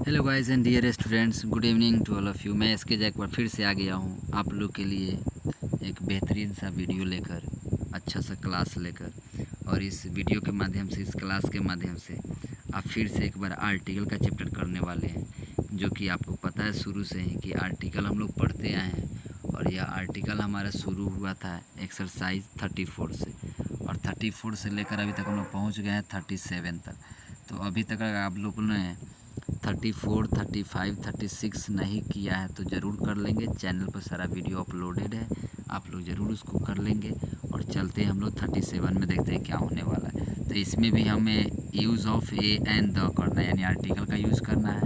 Hello guys and dear students, good evening to all of you. मैं इसके एक बार फिर से आ गया हूँ आप लोग के लिए एक बेहतरीन सा वीडियो लेकर, अच्छा सा क्लास लेकर। और इस वीडियो के माध्यम से, इस क्लास के माध्यम से आप फिर से एक बार आर्टिकल का चैप्टर करने वाले हैं, जो कि आपको पता है शुरू से ही कि आर्टिकल हम लोग पढ़ते आए हैं। और यह आर्टिकल हमारा शुरू हुआ था एक्सरसाइज 34 से, और 34 से लेकर अभी तक हम लोग पहुँच गए हैं 37 तक। तो अभी तक अगर आप लोगों ने 34, 35, 36 नहीं किया है तो ज़रूर कर लेंगे। चैनल पर सारा वीडियो अपलोडेड है, आप लोग ज़रूर उसको कर लेंगे। और चलते हैं हम लोग 37 में, देखते हैं क्या होने वाला है। तो इसमें भी हमें use of A and the करना है, यानी आर्टिकल का यूज़ करना है।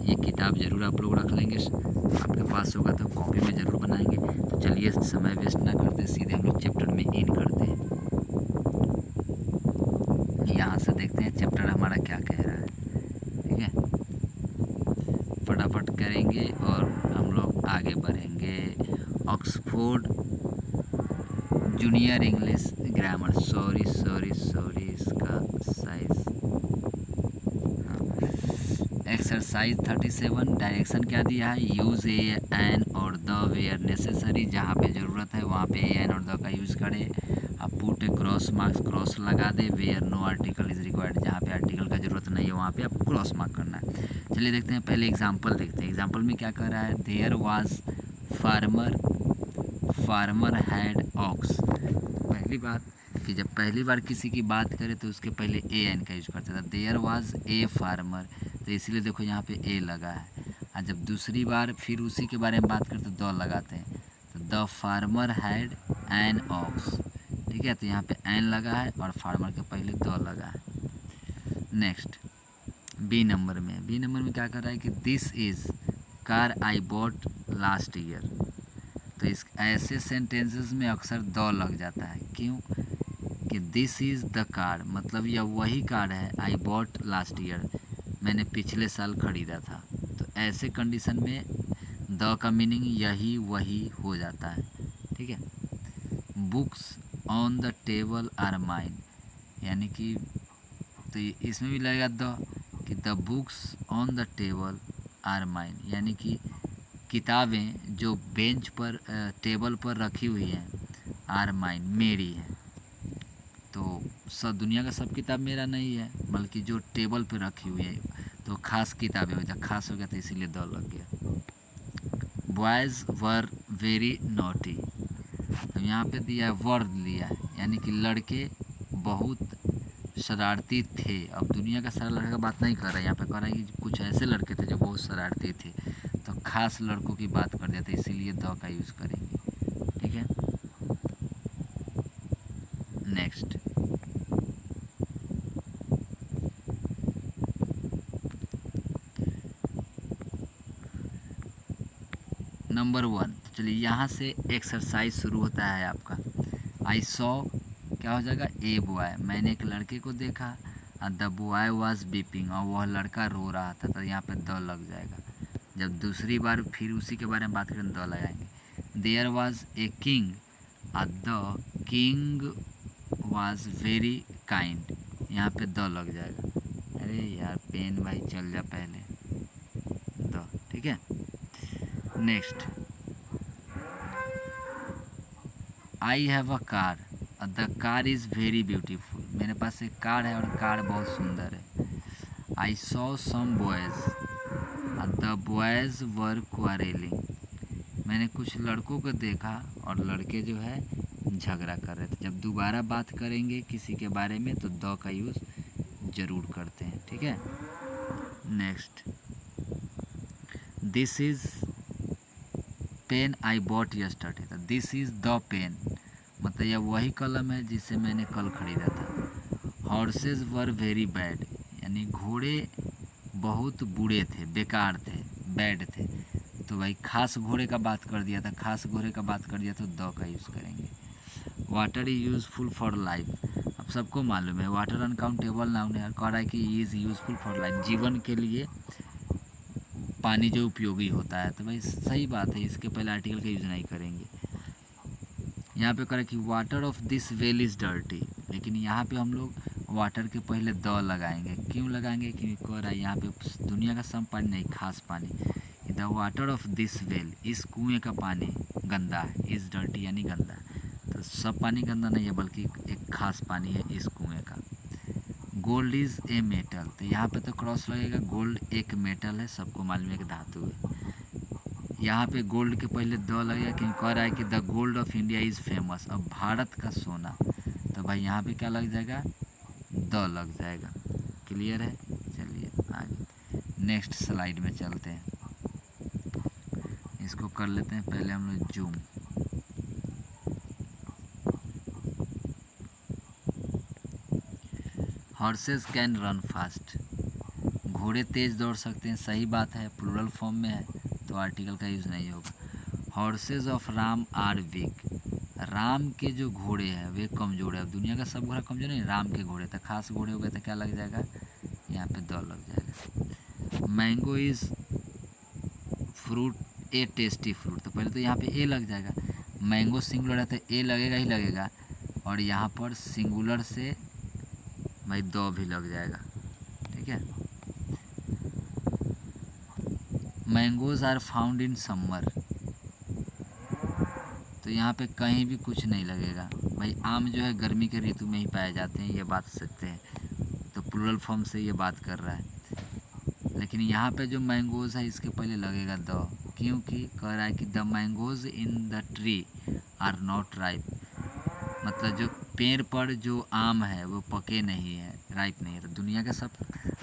ये किताब ज़रूर आप लोग रख लेंगे, आपके पास होगा तो कॉपी में ज़रूर बनाएंगे। तो चलिए समय वेस्ट ना करते, सीधे हम लोग चैप्टर में इन करते हैं। यहाँ से देखते हैं चैप्टर हमारा क्या कह रहा है, ठीक है। फटाफट करेंगे और हम लोग आगे बढ़ेंगे। Oxford junior English grammar, sorry इसका साइज, हाँ। एक्सरसाइज 37, डायरेक्शन क्या दिया है, यूज़ ए एन और द वेयर नेसेसरी, जहाँ पे ज़रूरत है वहाँ पे ए एन और द का यूज़ करें। आप put a cross marks, cross लगा दे। Where no article is required, जहाँ पे आर्टिकल का ज़रूरत नहीं है वहाँ पे आपको क्रॉस मार्क करना है। चलिए देखते हैं, पहले एग्जाम्पल देखते हैं। एग्जाम्पल में क्या कर रहा है, there was farmer had ox. पहली बात कि जब पहली बार किसी की बात करें तो उसके पहले ए एन का यूज करता था। देयर वाज ए फार्मर, तो इसीलिए देखो यहाँ पे ए लगा है। और जब दूसरी बार फिर उसी के बारे में बात करें तो द लगाते हैं, तो the farmer had an ox, ठीक है। तो यहाँ पे एन लगा है और फार्मर के पहले द लगा है। नेक्स्ट बी नंबर में क्या कर रहा है कि this is car I bought last year. तो इस ऐसे सेंटेंसेस में अक्सर द लग जाता है। क्यों? कि दिस इज़ द कार, मतलब यह वही कार है, आई बॉट लास्ट ईयर, मैंने पिछले साल ख़रीदा था। तो ऐसे कंडीशन में द का मीनिंग यही वही हो जाता है, ठीक है। Books on the table are mine, यानी कि तो इसमें भी लगेगा द, कि the books on the table are mine, यानी कि किताबें जो बेंच पर टेबल पर रखी हुई हैं, आर माइन मेरी है। तो सब दुनिया का सब किताब मेरा नहीं है, बल्कि जो टेबल पर रखी हुई है तो खास किताबें हो जाए, खास हो गया तो इसीलिए द लग गया। बॉयज़ वर वेरी नॉटी, तो यहाँ पे दिया है वर्ड लिया है, यानी कि लड़के बहुत शरारती थे। अब दुनिया का सारा लड़का का बात नहीं कर रहा है, यहाँ पे कह रहा है कि कुछ ऐसे लड़के थे जो बहुत शरारती थे, तो खास लड़कों की बात कर देते, इसीलिए द का यूज़ करेंगे, ठीक है। नेक्स्ट नंबर 1, तो चलिए यहाँ से एक्सरसाइज शुरू होता है आपका। आई सॉ, क्या हो जाएगा, ए बॉय, मैंने एक लड़के को देखा। द बॉय वाज बीपिंग, और वह लड़का रो रहा था, तो यहाँ पे द लग जाएगा। जब दूसरी बार फिर उसी के बारे में बात करें द लगाएंगे। There was a king, the king was very kind, यहाँ पे द लग जाएगा। अरे यार पेन भाई चल जा पहले, द, ठीक है। Next, I have a car, the car is very beautiful, मेरे पास एक कार है और कार बहुत सुंदर है। I saw some boys, the boys were quarrelling, मैंने कुछ लड़कों को देखा और लड़के जो है झगड़ा कर रहे थे। जब दोबारा बात करेंगे किसी के बारे में तो द का यूज़ ज़रूर करते हैं, ठीक है। Next, this is pen I bought yesterday, तो दिस इज़ द पेन, मतलब यह वही कलम है जिसे मैंने कल ख़रीदा था। हॉर्सेस वर वेरी बैड, यानी घोड़े बहुत बुरे थे, बेकार थे, बैड थे। तो भाई खास घोड़े का बात कर दिया था, खास घोड़े का बात कर दिया तो द का यूज़ करेंगे। Water is useful for life, अब सबको मालूम है वाटर अनकाउंटेबल नाउन है, कह रहा है कि इज़ यूज़फुल फॉर लाइफ, जीवन के लिए पानी जो उपयोगी होता है। तो भाई सही बात है, इसके पहले आर्टिकल का यूज़ नहीं करेंगे। यहाँ पे करें कि water of this well is dirty, लेकिन यहाँ पे हम लोग वाटर के पहले द लगाएंगे। क्यों लगाएंगे? क्योंकि कह रहा है यहाँ पे दुनिया का सब पानी नहीं, खास पानी। The water of this well, इस कुएँ का पानी गंदा है। इज़ डर्टी यानी गंदा। तो सब पानी गंदा नहीं है, बल्कि एक खास पानी है इस कुएँ का। गोल्ड इज़ ए मेटल, तो यहाँ पे तो क्रॉस लगेगा। गोल्ड एक मेटल है, सबको मालूम है कि धातु है। यहाँ पे गोल्ड के पहले द लगेगा क्योंकि कह रहा है कि the gold of India is famous. अब भारत का सोना, तो भाई यहाँ पे क्या लग जाएगा? द लग जाएगा। क्लियर है? चलिए आगे नेक्स्ट स्लाइड में चलते हैं। इसको कर लेते हैं पहले हम लोग zoom. Horses can run fast, घोड़े तेज़ दौड़ सकते हैं। सही बात है, प्लूरल फॉर्म में है तो आर्टिकल का यूज़ नहीं होगा। Horses of Ram are weak, Ram के जो घोड़े हैं वे कमज़ोर है। अब दुनिया का सब घोड़ा कमज़ोर नहीं, राम के घोड़े तो खास घोड़े हो गए, तो क्या लग जाएगा? यहाँ पे द लग जाएगा। Mango is fruit A tasty fruit, तो पहले तो यहाँ पे ए लग जाएगा। मैंगो सिंगुलर है तो ए लगेगा ही लगेगा, और यहाँ पर सिंगुलर से भाई द भी लग जाएगा। ठीक है। Mangoes are found in summer, तो यहाँ पे कहीं भी कुछ नहीं लगेगा। भाई आम जो है गर्मी के ऋतु में ही पाए जाते हैं, ये बात सकते हैं, तो प्लूरल फॉर्म से ये बात कर रहा है। लेकिन यहाँ पे जो मैंगोज़ है इसके पहले लगेगा द, क्योंकि कह रहा है कि the mangoes in the tree are not ripe, मतलब जो पेड़ पर जो आम है वो पके नहीं है, राइप नहीं है। तो दुनिया के सब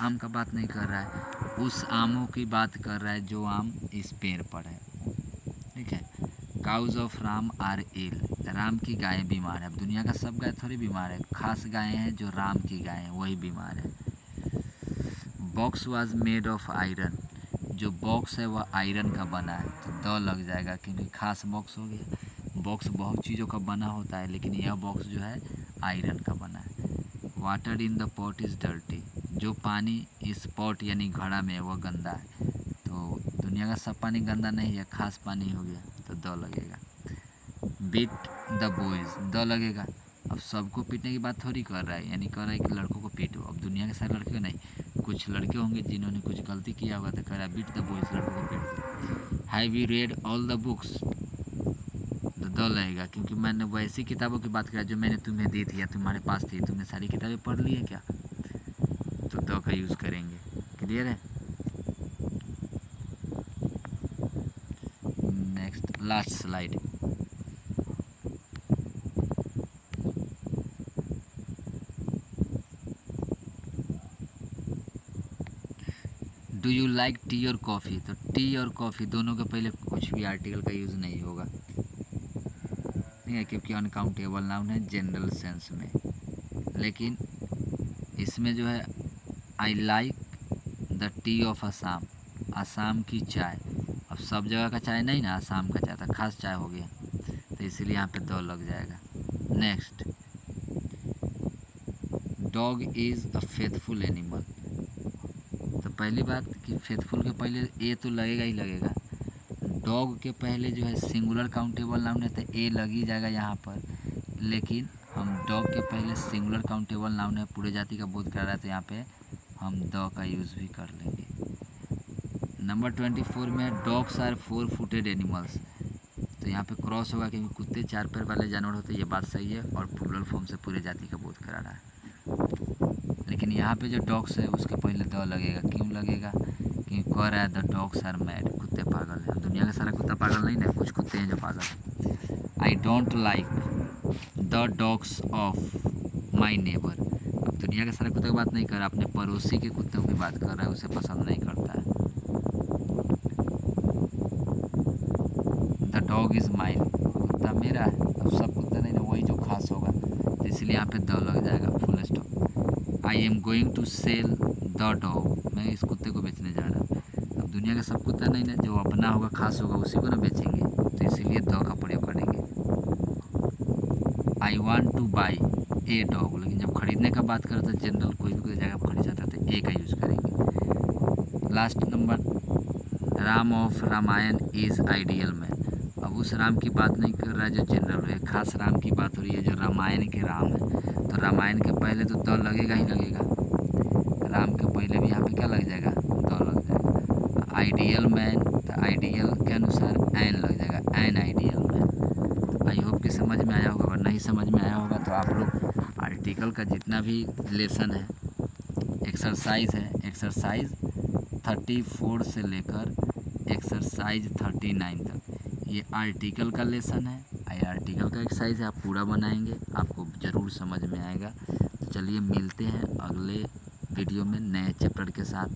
आम का बात नहीं कर रहा है, उस आमों की बात कर रहा है जो आम इस पेड़ पर है। ठीक है। Cows of Ram are ill, Ram की गायें बीमार है। अब दुनिया का सब गाय थोड़ी बीमार है, खास गायें हैं जो राम की गायें हैं वही बीमार है। Box was made of iron, जो बॉक्स है वह आयरन का बना है, तो द लग जाएगा क्योंकि खास बॉक्स हो गया। बॉक्स बहुत चीज़ों का बना होता है, लेकिन यह बॉक्स जो है आयरन का बना है। Water in the pot is dirty, जो पानी इस पॉट यानी घड़ा में है वह गंदा है। तो दुनिया का सब पानी गंदा नहीं है, खास पानी हो गया, तो द लगेगा। बीट द बॉयज़, द लगेगा। अब सबको पीटने की बात थोड़ी कर रहा है, यानी कह रहा है कि लड़कों को पीटो। अब दुनिया के सारे लड़के को नहीं, कुछ लड़के होंगे जिन्होंने कुछ गलती किया होगा, तो कह रहा है बीट द बॉयज़, लड़कों को पीट दो। Have you read all the books, तो द लगेगा क्योंकि मैंने वैसी किताबों की बात करा जो मैंने तुम्हें दी थी या तुम्हारे पास थी। तुमने सारी किताबें पढ़ ली है क्या? तो द का यूज़ करेंगे। क्लियर है? Next last slide. Do you like T और कॉफ़ी, तो टी और कॉफ़ी दोनों के पहले कुछ भी आर्टिकल का यूज़ नहीं होगा, ठीक है, क्योंकि अनकाउंटेबल नाउन है जनरल सेंस में। लेकिन इसमें जो है I like the T of Assam, Assam की चाय। अब सब जगह का चाय नहीं ना, असम का चाय था, खास चाय हो गया, तो इसीलिए यहाँ पे द लग जाएगा। Next, dog is a faithful animal, तो पहली बात कि फेथफुल के पहले ए तो लगेगा ही लगेगा। डॉग के पहले जो है सिंगुलर काउंटेबल नाउन है तो ए लग ही जाएगा यहाँ पर, लेकिन हम डॉग के पहले सिंगुलर काउंटेबल नाउन है, पूरे जाति का बोध कर रहा है, तो यहाँ पे हम द का यूज़ भी कर लेंगे। नंबर 24 में डॉग्स आर 4 फुटेड एनिमल्स, तो यहाँ पे क्रॉस होगा क्योंकि कुत्ते 4 पैर वाले जानवर होते हैं, ये बात सही है, और प्लूरल फॉर्म से पूरे जाति का बोध करा रहा है। लेकिन यहाँ पे जो डॉग्स है उसके पहले द लगेगा। क्यों लगेगा? क्योंकि कह रहा है द डॉग्स आर मैड, कुत्ते पागल हैं। दुनिया का सारा कुत्ता पागल नहीं ना, कुछ कुत्ते हैं जो पागल हैं। I don't like the dogs of my neighbour, अब दुनिया के सारे कुत्तों की बात नहीं कर रहा, अपने पड़ोसी के कुत्तों की बात कर रहा है, उसे पसंद नहीं करता है। द डॉग इज़ माइन, कुत्ता मेरा है। अब सब कुत्ता नहीं ना, वही जो खास होगा, तो इसलिए यहाँ पे द लग जाएगा, full stop. I am going to sell the dog, मैं इस कुत्ते को बेचने जा रहा हूँ। अब दुनिया का सब कुत्ता नहीं ना, जो अपना होगा खास होगा उसी को ना बेचेंगे, तो इसीलिए द का प्रयोग करेंगे। I want two by a dog, लेकिन जब खरीदने का बात करें तो जनरल कोई भी कोई जगह खरीद जाता है तो ए का यूज़ करेंगे। Last number, Ram of Ramayana is ideal man, अब उस राम की बात नहीं कर रहा है जो जनरल है, खास राम की बात हो रही है जो रामायण के राम है। तो रामायण के पहले तो द लगेगा ही लगेगा, राम के पहले भी यहाँ पे क्या लग जाएगा, द लग जाएगा। आइडियल मैन, तो आइडियल के अनुसार एन लग जाएगा, an ideal man. I hope कि समझ में आया होगा। अगर नहीं समझ में आया होगा तो आप लोग आर्टिकल का जितना भी लेसन है, एक्सरसाइज है, एक्सरसाइज 34 से लेकर एक्सरसाइज 39 तक ये आर्टिकल का लेसन है, ये आर्टिकल का एक्सरसाइज है। आप पूरा बनाएंगे, आपको ज़रूर समझ में आएगा। तो चलिए मिलते हैं अगले वीडियो में नए चैप्टर के साथ।